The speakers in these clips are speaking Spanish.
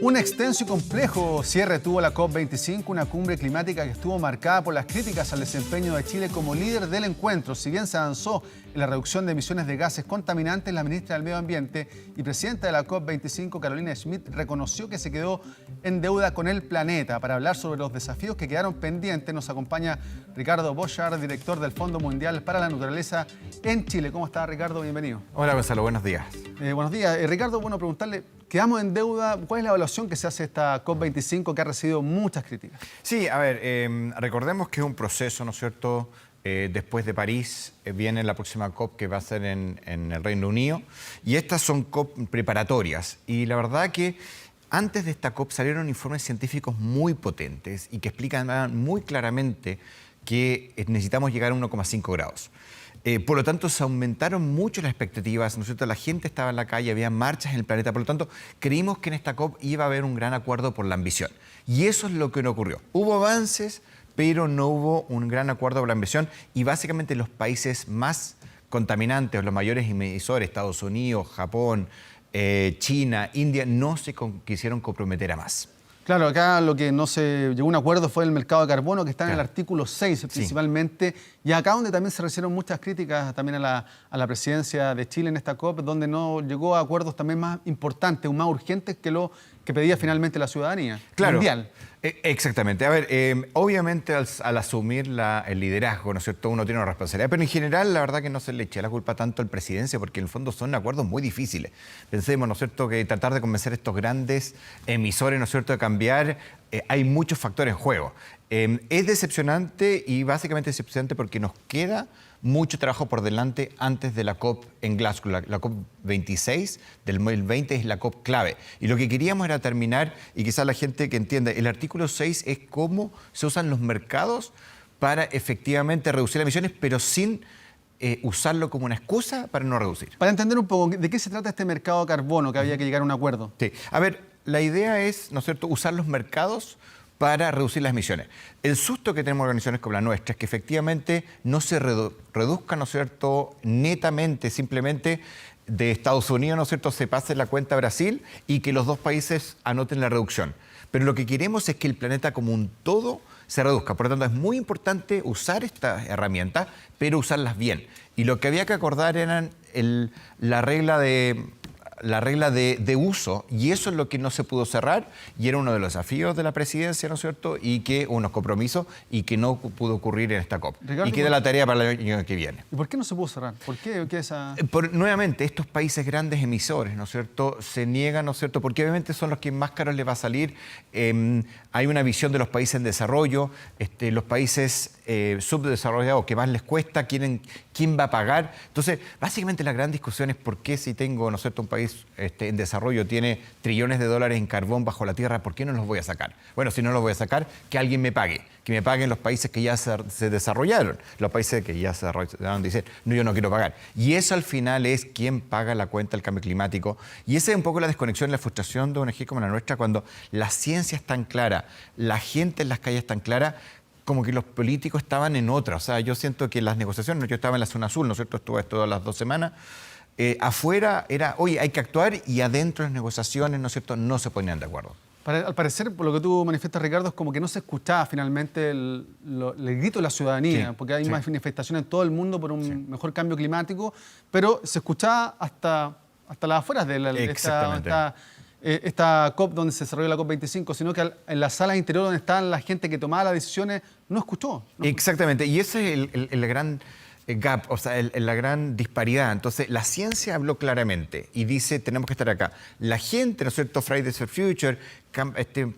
Un extenso y complejo cierre tuvo la COP25, una cumbre climática que estuvo marcada por las críticas al desempeño de Chile como líder del encuentro. Si bien se avanzó en la reducción de emisiones de gases contaminantes, la ministra del Medio Ambiente y presidenta de la COP25, Carolina Schmidt, reconoció que se quedó en deuda con el planeta. Para hablar sobre los desafíos que quedaron pendientes, nos acompaña Ricardo Bochart, director del Fondo Mundial para la Naturaleza en Chile. ¿Cómo está, Ricardo? Bienvenido. Hola, Gonzalo. Buenos días. Buenos días. Ricardo, bueno, preguntarle, quedamos en deuda. ¿Cuál es la evaluación que se hace de esta COP25 que ha recibido muchas críticas? Sí, a ver, recordemos que es un proceso, ¿no es cierto? Después de París viene la próxima COP que va a ser en el Reino Unido y estas son COP preparatorias y la verdad que antes de esta COP salieron informes científicos muy potentes y que explican muy claramente que necesitamos llegar a 1,5 grados. Por lo tanto, se aumentaron mucho las expectativas, ¿no es cierto? La gente estaba en la calle, había marchas en el planeta. Por lo tanto, creímos que en esta COP iba a haber un gran acuerdo por la ambición. Y eso es lo que no ocurrió. Hubo avances, pero no hubo un gran acuerdo por la ambición. Y básicamente los países más contaminantes, los mayores emisores, Estados Unidos, Japón, China, India, no se quisieron comprometer a más. Claro, acá lo que no se llegó a un acuerdo fue el mercado de carbono, que está en el artículo 6 principalmente, y acá donde también se recibieron muchas críticas también a la presidencia de Chile en esta COP, donde no llegó a acuerdos también más importantes, más urgentes que lo que pedía finalmente la ciudadanía mundial. Exactamente. A ver, obviamente al asumir el liderazgo, ¿no es cierto?, uno tiene una responsabilidad, pero en general la verdad que no se le echa la culpa tanto al presidencia, porque en el fondo son acuerdos muy difíciles. Pensemos, ¿no es cierto?, que tratar de convencer a estos grandes emisores, ¿no es cierto?, de cambiar, hay muchos factores en juego. Es decepcionante y básicamente decepcionante porque nos queda mucho trabajo por delante antes de la COP en Glasgow. La COP 26 del 2020 es la COP clave. Y lo que queríamos era terminar, y quizás la gente que entienda, el artículo 6 es cómo se usan los mercados para efectivamente reducir emisiones, pero sin usarlo como una excusa para no reducir. Para entender un poco, ¿de qué se trata este mercado de carbono que había que llegar a un acuerdo? Sí. A ver, la idea es, ¿no es cierto?, usar los mercados para reducir las emisiones. El susto que tenemos organizaciones como la nuestra es que efectivamente no se reduzca, ¿no es cierto?, netamente, simplemente de Estados Unidos, ¿no es cierto?, se pase la cuenta a Brasil y que los dos países anoten la reducción. Pero lo que queremos es que el planeta como un todo se reduzca. Por lo tanto, es muy importante usar estas herramientas, pero usarlas bien. Y lo que había que acordar eran la regla de uso, y eso es lo que no se pudo cerrar, y era uno de los desafíos de la presidencia, ¿no es cierto?, y que unos compromisos, y que no pudo ocurrir en esta COP. Ricardo, y queda la tarea para el año que viene. ¿Y por qué no se pudo cerrar? ¿Por qué esa...? Nuevamente, estos países grandes emisores, ¿no es cierto?, se niegan, ¿no es cierto?, porque obviamente son los que más caros les va a salir. Hay una visión de los países en desarrollo, los países subdesarrollados que más les cuesta, quién va a pagar. Entonces, básicamente la gran discusión es por qué si tengo, ¿no es cierto?, un país en desarrollo tiene trillones de dólares en carbón bajo la tierra, ¿por qué no los voy a sacar? Bueno, si no los voy a sacar, que alguien me pague. Que me paguen los países que ya se desarrollaron. Los países que ya se desarrollaron dicen, no, yo no quiero pagar. Y eso al final es quién paga la cuenta del cambio climático. Y esa es un poco la desconexión y la frustración de ONG como la nuestra, cuando la ciencia es tan clara, la gente en las calles es tan clara, como que los políticos estaban en otra. O sea, yo siento que las negociaciones, yo estaba en la zona azul, ¿no es cierto?, estuve todas las 2 semanas, afuera era, oye, hay que actuar, y adentro de las negociaciones, ¿no es cierto?, no se ponían de acuerdo. Al parecer, por lo que tú manifiestas, Ricardo, es como que no se escuchaba finalmente el grito de la ciudadanía, porque hay manifestaciones en todo el mundo por un mejor cambio climático, pero se escuchaba hasta las afueras de esta COP donde se desarrolló la COP25, sino que en la sala interior donde estaban la gente que tomaba las decisiones no escuchó. Exactamente, y ese es el gran gap, o sea, la gran disparidad. Entonces, la ciencia habló claramente y dice, tenemos que estar acá. La gente, ¿no es cierto?, Fridays for Future,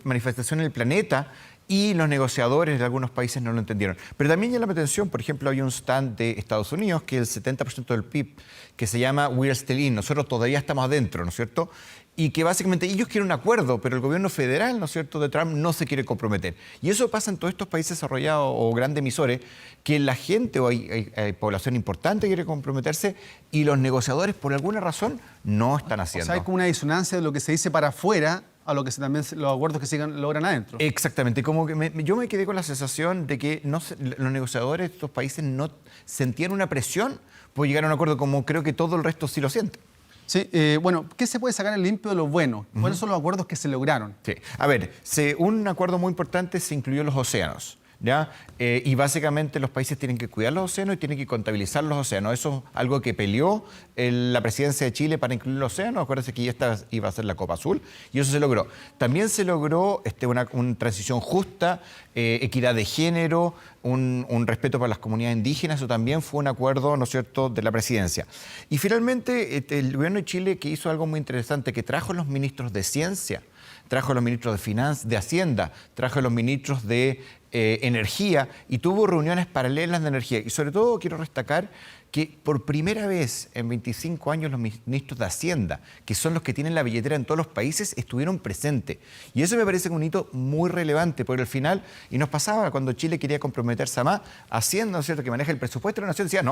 manifestación en el planeta, y los negociadores de algunos países no lo entendieron. Pero también llama la atención, por ejemplo, hay un stand de Estados Unidos, que es el 70% del PIB, que se llama We're Still In, nosotros todavía estamos adentro, ¿no es cierto?, y que básicamente ellos quieren un acuerdo, pero el gobierno federal, ¿no es cierto?, de Trump no se quiere comprometer. Y eso pasa en todos estos países desarrollados o grandes emisores, que la gente o hay población importante que quiere comprometerse y los negociadores, por alguna razón, no están haciendo. O sea, hay como una disonancia de lo que se dice para afuera a lo que también los acuerdos que se logran adentro. Exactamente. Como que yo me quedé con la sensación de que los negociadores de estos países no sentían una presión por llegar a un acuerdo, como creo que todo el resto sí lo siente. Sí, bueno, ¿qué se puede sacar en limpio de lo bueno? ¿Cuáles son los acuerdos que se lograron? Sí. A ver, un acuerdo muy importante se incluyó los océanos. ¿Ya? Y básicamente los países tienen que cuidar los océanos y tienen que contabilizar los océanos. Eso es algo que peleó la presidencia de Chile para incluir los océanos. Acuérdense que esta iba a ser la Copa Azul y eso se logró. También se logró una transición justa, equidad de género, un respeto para las comunidades indígenas. Eso también fue un acuerdo, ¿no es cierto?, de la presidencia. Y finalmente el gobierno de Chile que hizo algo muy interesante, que trajo a los ministros de Ciencia, trajo a los ministros de Finanzas, de Hacienda, trajo a los ministros de Energía y tuvo reuniones paralelas de energía. Y sobre todo quiero destacar que por primera vez en 25 años los ministros de Hacienda, que son los que tienen la billetera en todos los países, estuvieron presentes. Y eso me parece un hito muy relevante, porque al final, y nos pasaba cuando Chile quería comprometerse a más, Hacienda, ¿no es cierto?, que maneja el presupuesto de la nación, decía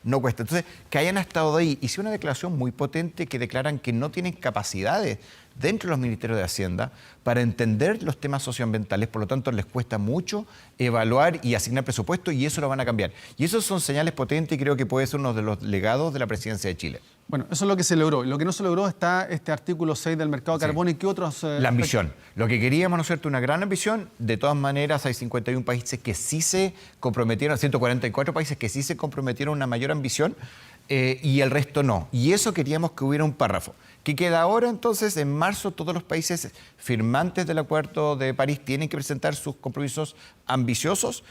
no cuesta. Entonces, que hayan estado ahí, hice una declaración muy potente que declaran que no tienen capacidades dentro de los ministerios de Hacienda para entender los temas socioambientales, por lo tanto les cuesta mucho evaluar y asignar presupuesto y eso lo van a cambiar. Y esos son señales potentes y creo que puede ser uno de los legados de la presidencia de Chile. Bueno, eso es lo que se logró. Lo que no se logró está este artículo 6 del mercado de carbono y qué otros... La ambición. Lo que queríamos, ¿no es cierto?, una gran ambición. De todas maneras, hay 51 países que sí se comprometieron, 144 países que sí se comprometieron a una mayor ambición y el resto no. Y eso queríamos que hubiera un párrafo. ¿Qué queda ahora? Entonces, en marzo todos los países firmantes del Acuerdo de París tienen que presentar sus compromisos ambiciosos,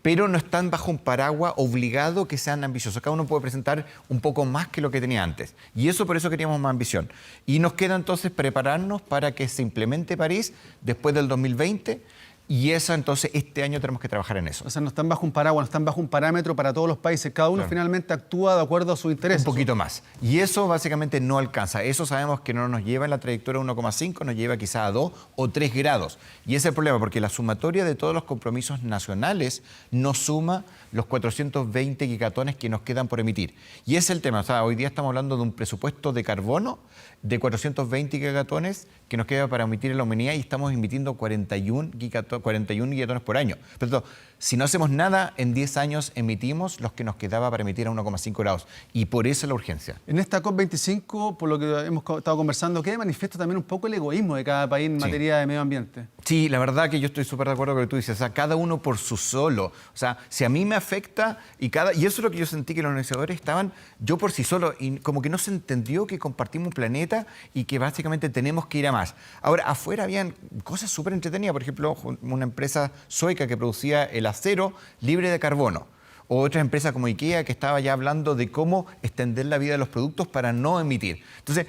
pero no están bajo un paraguas obligado que sean ambiciosos. Cada uno puede presentar un poco más que lo que tenía antes. Y eso por eso queríamos más ambición. Y nos queda entonces prepararnos para que se implemente París después del 2020. Y eso, entonces, este año tenemos que trabajar en eso. O sea, no están bajo un paraguas, no están bajo un parámetro para todos los países. Cada uno finalmente actúa de acuerdo a su interés. Un poquito más. Y eso básicamente no alcanza. Eso sabemos que no nos lleva en la trayectoria 1,5, nos lleva quizá a 2 o 3 grados. Y ese es el problema, porque la sumatoria de todos los compromisos nacionales no suma los 420 gigatones que nos quedan por emitir. Y ese es el tema. O sea, hoy día estamos hablando de un presupuesto de carbono de 420 gigatones que nos queda para emitir en la humanidad y estamos emitiendo 41 gigatones por año. Por lo tanto, si no hacemos nada, en 10 años emitimos los que nos quedaba para emitir a 1,5 grados. Y por eso la urgencia. En esta COP25, por lo que hemos estado conversando, queda manifiesta también un poco el egoísmo de cada país en materia de medio ambiente. Sí, la verdad que yo estoy súper de acuerdo con lo que tú dices. O sea, cada uno por su solo. O sea, si a mí me afecta y eso es lo que yo sentí que los negociadores estaban yo por sí solo y como que no se entendió que compartimos un planeta y que básicamente tenemos que ir a más. Ahora, afuera habían cosas súper entretenidas. Por ejemplo, una empresa sueca que producía el acero libre de carbono. O otra empresa como IKEA que estaba ya hablando de cómo extender la vida de los productos para no emitir. Entonces,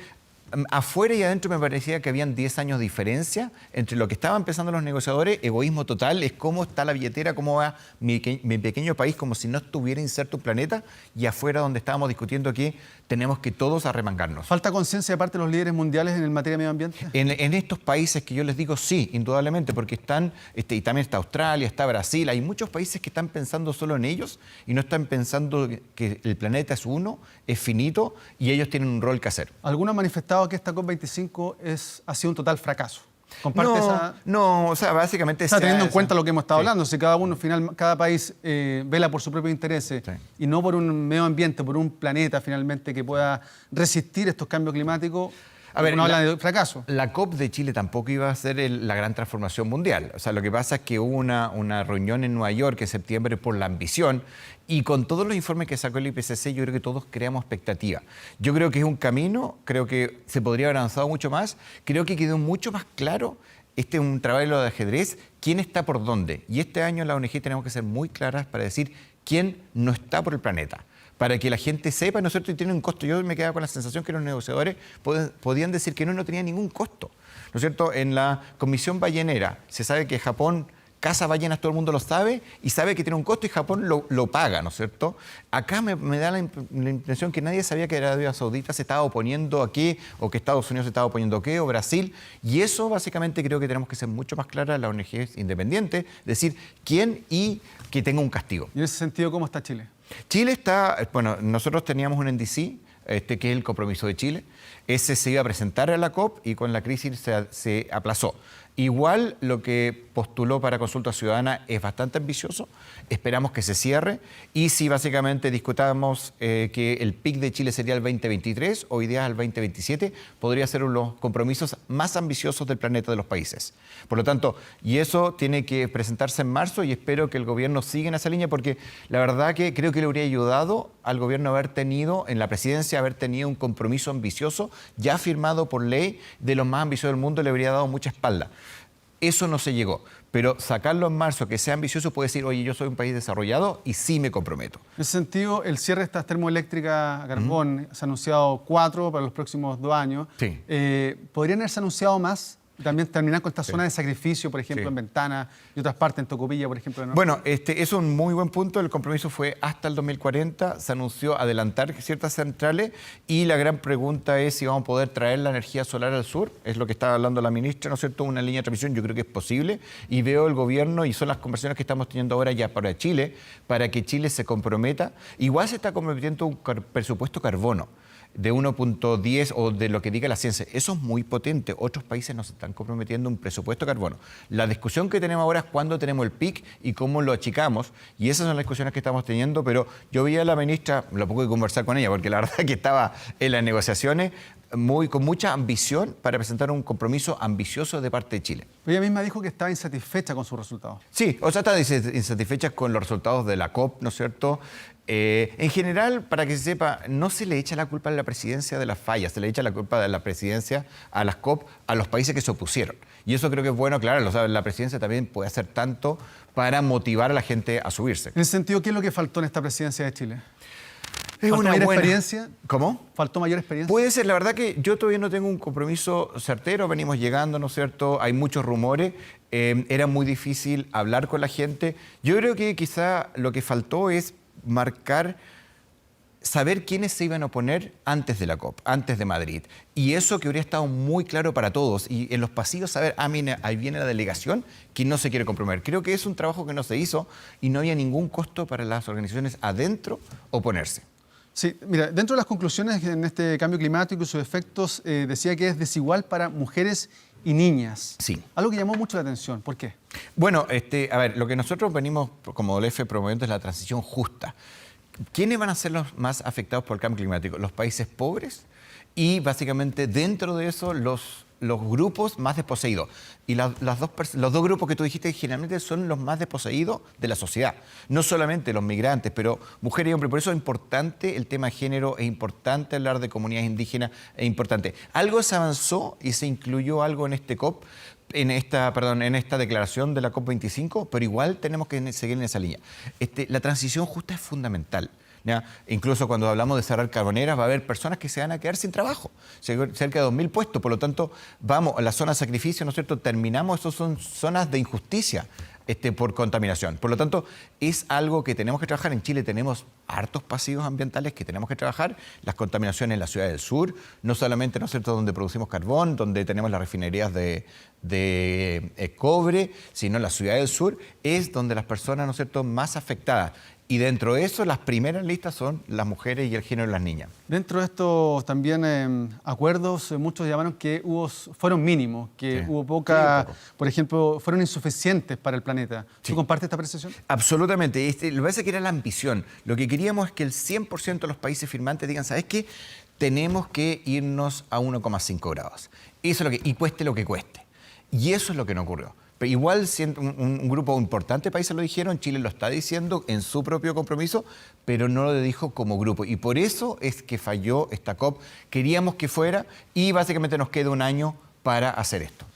afuera y adentro me parecía que habían 10 años de diferencia entre lo que estaban pensando los negociadores, egoísmo total, es cómo está la billetera, cómo va mi pequeño país, como si no estuviera inserto un planeta, y afuera donde estábamos discutiendo que tenemos que todos arremangarnos. ¿Falta conciencia de parte de los líderes mundiales en el materia de medio ambiente? En estos países que yo les digo, sí, indudablemente, porque están, y también está Australia, está Brasil, hay muchos países que están pensando solo en ellos y no están pensando que el planeta es uno, es finito y ellos tienen un rol que hacer. Algunos han manifestado que esta COP25 ha sido un total fracaso. ¿Comparte esa...? No, o sea, básicamente... Está teniendo en cuenta lo que hemos estado hablando, si cada país vela por su propio interés y no por un medio ambiente, por un planeta finalmente que pueda resistir estos cambios climáticos. A ver, uno habla de fracaso. La COP de Chile tampoco iba a ser la gran transformación mundial. O sea, lo que pasa es que hubo una reunión en Nueva York en septiembre por la ambición y con todos los informes que sacó el IPCC yo creo que todos creamos expectativa. Yo creo que es un camino, creo que se podría haber avanzado mucho más, creo que quedó mucho más claro, este es un trabajo de ajedrez, quién está por dónde. Y este año en la ONG tenemos que ser muy claras para decir quién no está por el planeta, para que la gente sepa, ¿no es cierto?, y tiene un costo. Yo me quedaba con la sensación que los negociadores podían decir que no tenía ningún costo, ¿no es cierto? En la Comisión Ballenera se sabe que Japón caza ballenas, todo el mundo lo sabe, y sabe que tiene un costo y Japón lo paga, ¿no es cierto? Acá me da la impresión que nadie sabía que Arabia Saudita se estaba oponiendo a qué, o que Estados Unidos se estaba oponiendo a qué, o Brasil, y eso básicamente creo que tenemos que ser mucho más claras, la ONG es independiente, decir quién y que tenga un castigo. Y en ese sentido, ¿cómo está Chile? Chile está, bueno, nosotros teníamos un NDC que es el compromiso de Chile. Ese se iba a presentar a la COP y con la crisis se aplazó. Igual lo que postuló para consulta ciudadana es bastante ambicioso, esperamos que se cierre y si básicamente discutamos que el PIC de Chile sería el 2023, hoy día el 2027, podría ser uno de los compromisos más ambiciosos del planeta de los países. Por lo tanto, y eso tiene que presentarse en marzo y espero que el gobierno siga en esa línea porque la verdad que creo que le habría ayudado al gobierno haber tenido, en la presidencia, haber tenido un compromiso ambicioso ya firmado por ley de los más ambiciosos del mundo, le habría dado mucha espalda. Eso no se llegó, pero sacarlo en marzo, que sea ambicioso, puede decir, oye, yo soy un país desarrollado y sí me comprometo. En ese sentido, el cierre de estas termoeléctricas a carbón, se ha anunciado 4 para los próximos 2 años. Sí. ¿Podrían haberse anunciado más? También terminar con esta zona de sacrificio, por ejemplo, en Ventana y otras partes, en Tocopilla, por ejemplo. ¿No? Bueno, es un muy buen punto. El compromiso fue hasta el 2040. Se anunció adelantar ciertas centrales y la gran pregunta es si vamos a poder traer la energía solar al sur. Es lo que estaba hablando la ministra, ¿no es cierto? Una línea de transmisión, yo creo que es posible. Y veo el gobierno, y son las conversaciones que estamos teniendo ahora ya para Chile, para que Chile se comprometa. Igual se está comprometiendo un presupuesto carbono de 1.10 o de lo que diga la ciencia. Eso es muy potente. Otros países nos están comprometiendo un presupuesto carbono. La discusión que tenemos ahora es cuándo tenemos el PIC y cómo lo achicamos. Y esas son las discusiones que estamos teniendo. Pero yo vi a la ministra, lo poco que conversar con ella, porque la verdad que estaba en las negociaciones con mucha ambición para presentar un compromiso ambicioso de parte de Chile. Ella misma dijo que estaba insatisfecha con sus resultados. Sí, o sea, está insatisfecha con los resultados de la COP, ¿no es cierto? En general, para que se sepa, no se le echa la culpa a la presidencia de las fallas, se le echa la culpa de la presidencia a las COP, a los países que se opusieron. Y eso creo que es bueno, claro, la presidencia también puede hacer tanto para motivar a la gente a subirse. En ese sentido, ¿qué es lo que faltó en esta presidencia de Chile? Es ¿Faltó una mayor buena experiencia? ¿Cómo? ¿Faltó mayor experiencia? Puede ser, la verdad que yo todavía no tengo un compromiso certero, venimos llegando, ¿no es cierto? Hay muchos rumores, era muy difícil hablar con la gente. Yo creo que quizá lo que faltó es saber quiénes se iban a oponer antes de la COP, antes de Madrid. Y eso que habría estado muy claro para todos. Y en los pasillos saber, mira, ahí viene la delegación que no se quiere comprometer. Creo que es un trabajo que no se hizo y no había ningún costo para las organizaciones adentro oponerse. Sí, mira, dentro de las conclusiones en este cambio climático y sus efectos, decía que es desigual para mujeres y niñas. Sí. Algo que llamó mucho la atención. ¿Por qué? Bueno, a ver, lo que nosotros venimos como WF promoviendo es la transición justa. ¿Quiénes van a ser los más afectados por el cambio climático? Los países pobres y básicamente dentro de eso los grupos más desposeídos. Y los dos grupos que tú dijiste generalmente son los más desposeídos de la sociedad. No solamente los migrantes, pero mujeres y hombres. Por eso es importante el tema de género, es importante hablar de comunidades indígenas, es importante. Algo se avanzó y se incluyó algo en este COP, en esta declaración de la COP25, pero igual tenemos que seguir en esa línea. La transición justa es fundamental. ¿Ya? Incluso cuando hablamos de cerrar carboneras va a haber personas que se van a quedar sin trabajo, cerca de 2.000 puestos, por lo tanto vamos a la zona de sacrificio, ¿no es cierto? Terminamos, esas son zonas de injusticia por contaminación, por lo tanto es algo que tenemos que trabajar. En Chile tenemos hartos pasivos ambientales que tenemos que trabajar, las contaminaciones en la ciudad del sur, no solamente, ¿no es cierto?, donde producimos carbón, donde tenemos las refinerías de cobre, sino en la ciudad del sur es donde las personas, ¿no es cierto?, más afectadas. Y dentro de eso, las primeras listas son las mujeres y el género de las niñas. Dentro de estos también acuerdos, muchos llamaron que fueron mínimos, que Sí. hubo Sí, poca, un poco. por ejemplo, fueron insuficientes para el planeta. Sí. ¿Tú compartes esta apreciación? Absolutamente. Lo que pasa es que era la ambición. Lo que queríamos es que el 100% de los países firmantes digan, ¿sabes qué? Tenemos que irnos a 1,5 grados. Eso es y cueste lo que cueste. Y eso es lo que no ocurrió. Pero igual un grupo importante de países lo dijeron, Chile lo está diciendo en su propio compromiso, pero no lo dijo como grupo. Y por eso es que falló esta COP. Queríamos que fuera y básicamente nos queda un año para hacer esto.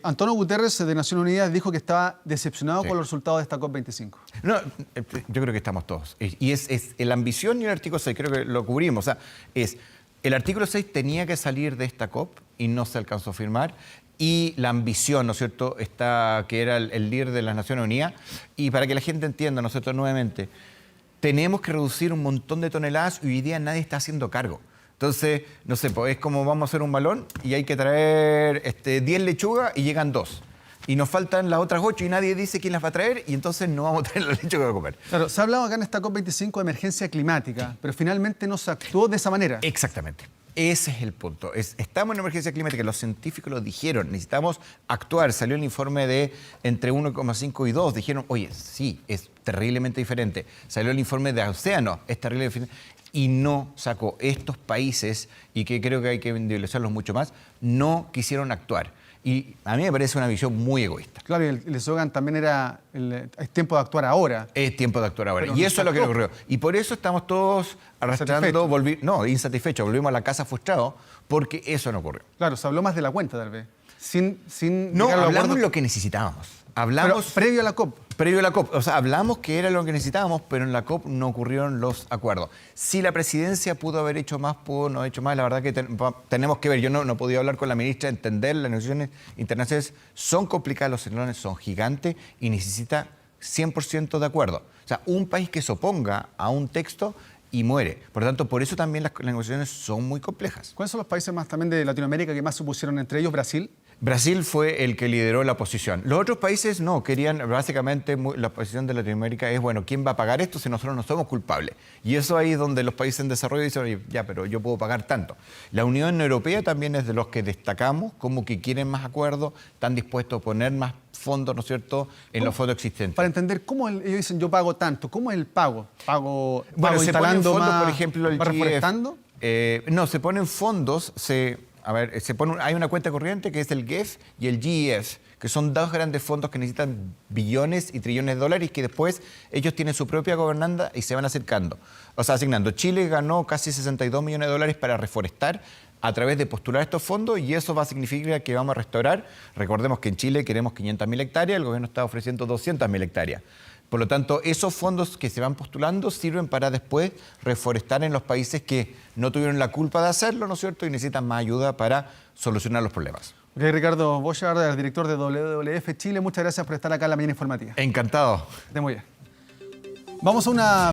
Antonio Guterres de Naciones Unidas dijo que estaba decepcionado Sí. con los resultados de esta COP25. No, yo creo que estamos todos. Y es la ambición y el artículo 6, creo que lo cubrimos. O sea, el artículo 6 tenía que salir de esta COP y no se alcanzó a firmar. Y la ambición, ¿no es cierto?, que era el líder de las Naciones Unidas. Y para que la gente entienda, ¿no es cierto?, nuevamente, tenemos que reducir un montón de toneladas y hoy día nadie está haciendo cargo. Entonces, no sé, pues es como vamos a hacer un balón y hay que traer 10 lechugas y llegan 2. y nos faltan las otras 8 y nadie dice quién las va a traer y entonces no vamos a tener la leche que va a comer. Claro, se ha hablado acá en esta COP25 de emergencia climática, pero finalmente no se actuó de esa manera. Exactamente. Ese es el punto. Estamos en emergencia climática, los científicos lo dijeron, necesitamos actuar. Salió el informe de entre 1,5 y 2, dijeron, oye, sí, es terriblemente diferente. Salió el informe de océano, es terriblemente diferente. Y no sacó. Estos países, y que creo que hay que individualizarlos mucho más, no quisieron actuar. Y a mí me parece una visión muy egoísta. Claro, y el eslogan también era, es tiempo de actuar ahora. Es tiempo de actuar ahora. Pero Y no eso es lo que ocurrió. Y por eso estamos todos arrastrando, insatisfechos. Volvimos a la casa frustrados porque eso no ocurrió. Claro, se habló más de la cuenta tal vez. Sin No, llegar a los hablamos acuerdos. lo que necesitábamos. Pero Hablamos previo a la COP. previo a la COP. O sea, hablamos que era lo que necesitábamos, pero en la COP no ocurrieron los acuerdos. Si la presidencia pudo haber hecho más, pudo no haber hecho más, la verdad que tenemos que ver. Yo no he podido hablar con la ministra, entender las negociaciones internacionales. Son complicadas, los escalones son gigantes y necesita 100% de acuerdo. O sea, un país que se oponga a un texto y muere. Por lo tanto, por eso también las negociaciones son muy complejas. ¿Cuáles son los países más también de Latinoamérica que más se opusieron, entre ellos Brasil? Brasil fue el que lideró la oposición. Los otros países no, querían, básicamente la posición de Latinoamérica es, bueno, ¿quién va a pagar esto si nosotros no somos culpables? Y eso ahí es donde los países en desarrollo dicen, oye, ya, pero yo puedo pagar tanto. La Unión Europea también es de los que destacamos, como que quieren más acuerdos, están dispuestos a poner más fondos, ¿no es cierto?, en los fondos existentes. Para entender cómo ellos dicen, yo pago tanto, ¿cómo es el pago? ¿Pago Bueno, se ponen instalando fondos, más, por ejemplo, el ¿va reforestando? No, se ponen fondos, hay una cuenta corriente que es el GEF y el GEF, que son dos grandes fondos que necesitan billones y trillones de dólares y que después ellos tienen su propia gobernanza y se van asignando. Chile ganó casi 62 millones de dólares para reforestar a través de postular estos fondos y eso va a significar que vamos a restaurar. Recordemos que en Chile queremos 500.000 hectáreas, el gobierno está ofreciendo 200.000 hectáreas. Por lo tanto, esos fondos que se van postulando sirven para después reforestar en los países que no tuvieron la culpa de hacerlo, ¿no es cierto? Y necesitan más ayuda para solucionar los problemas. Ok, Ricardo Bochard, director de WWF Chile, muchas gracias por estar acá en la mañana informativa. Encantado. Esté muy bien. Vamos a una